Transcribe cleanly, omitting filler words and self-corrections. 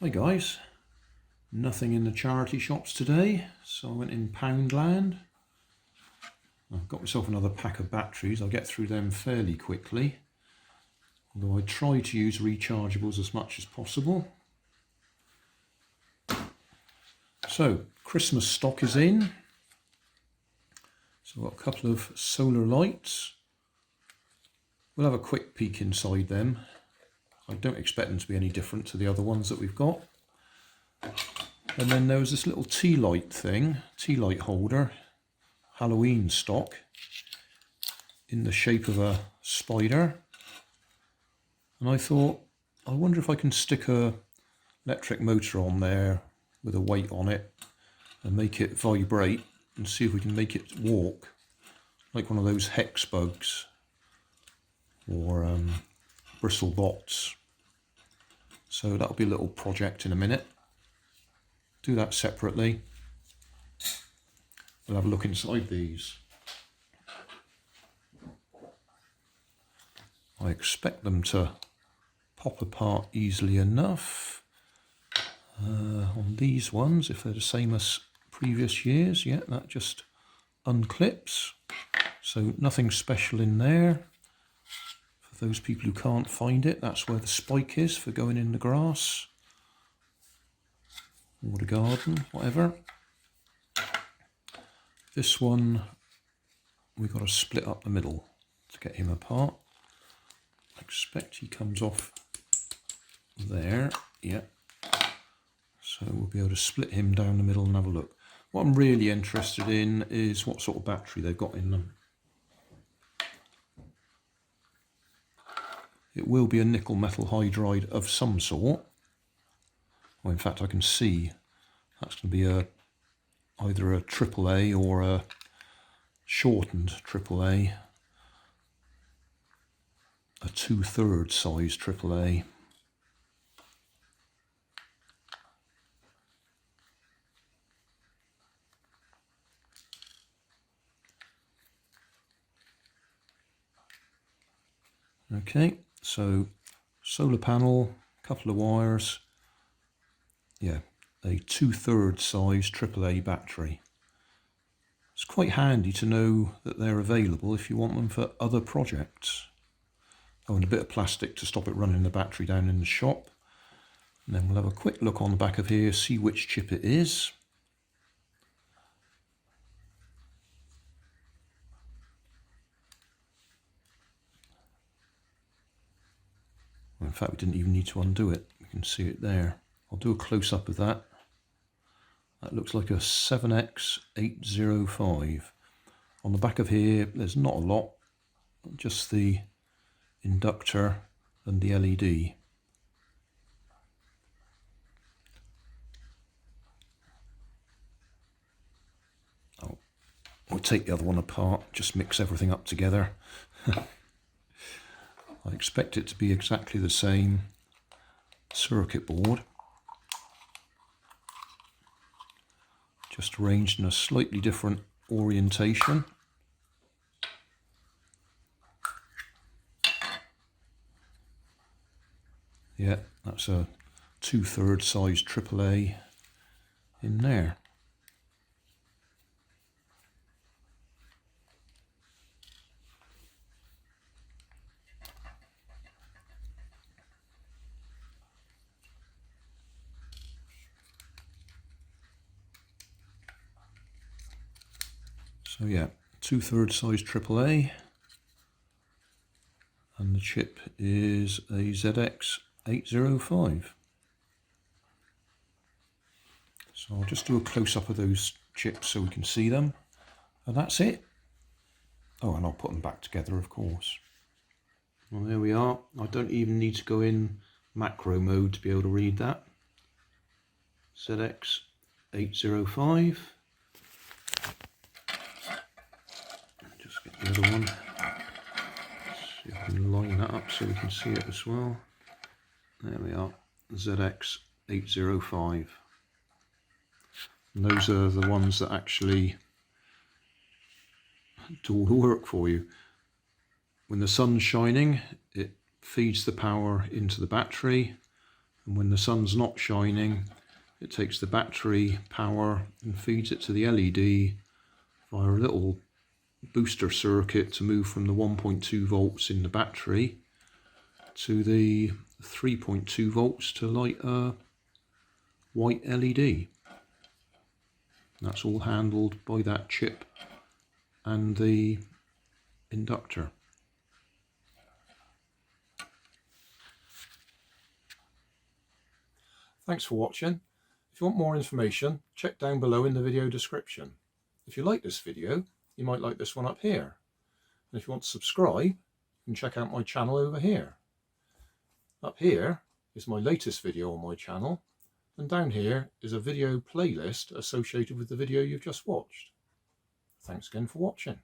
Hi guys, nothing in the charity shops today, so I went in Poundland. I've got myself another pack of batteries. I'll get through them fairly quickly, although I try to use rechargeables as much as possible. So Christmas stock is in, so I've got a couple of solar lights. We'll have a quick peek inside them. I don't expect them to be any different to the other ones that we've got. And then there was this little tea light thing, tea light holder, Halloween stock, in the shape of a spider. And I thought, I wonder if I can stick a electric motor on there with a weight on it and make it vibrate and see if we can make it walk like one of those hex bugs or bristle bots. So that'll be a little project in a minute. Do that separately. We'll have a look inside these. I expect them to pop apart easily enough. On these ones, if they're the same as previous years, yeah, that just unclips. So nothing special in there. For those people who can't find it, that's where the spike is for going in the grass or the garden, whatever. This one, we've got to split up the middle to get him apart. I expect he comes off there, yeah. So we'll be able to split him down the middle and have a look. What I'm really interested in is what sort of battery they've got in them. It will be a nickel metal hydride of some sort. Well, in fact, I can see that's going to be either a AAA or a shortened AAA, a 2/3 size AAA. Okay, so solar panel, couple of wires, yeah, a 2/3 size AAA battery. It's quite handy to know that they're available if you want them for other projects. Oh, and a bit of plastic to stop it running the battery down in the shop. And then we'll have a quick look on the back of here, see which chip it is. Well, in fact, we didn't even need to undo it. We can see it there. I'll do a close-up of that. That looks like a 7X805. On the back of here, there's not a lot, just the inductor and the LED. Oh, we'll take the other one apart, just mix everything up together. I expect it to be exactly the same circuit board, just arranged in a slightly different orientation. Yeah, that's a 2/3 size AAA in there. So yeah, 2/3 size AAA, and the chip is a ZX805. So I'll just do a close-up of those chips so we can see them, and that's it. Oh, and I'll put them back together, of course. Well, there we are. I don't even need to go in macro mode to be able to read that. ZX805. Just get the other one. See if I can line that up so we can see it as well. There we are, ZX805. And those are the ones that actually do all the work for you. When the sun's shining, it feeds the power into the battery, and when the sun's not shining, it takes the battery power and feeds it to the LED via a little booster circuit to move from the 1.2 volts in the battery to the 3.2 volts to light a white LED. That's all handled by that chip and the inductor. Thanks for watching. If you want more information, check down below in the video description. If you like this video, you might like this one up here. And if you want to subscribe, you can check out my channel over here. Up here is my latest video on my channel, and down here is a video playlist associated with the video you've just watched. Thanks again for watching.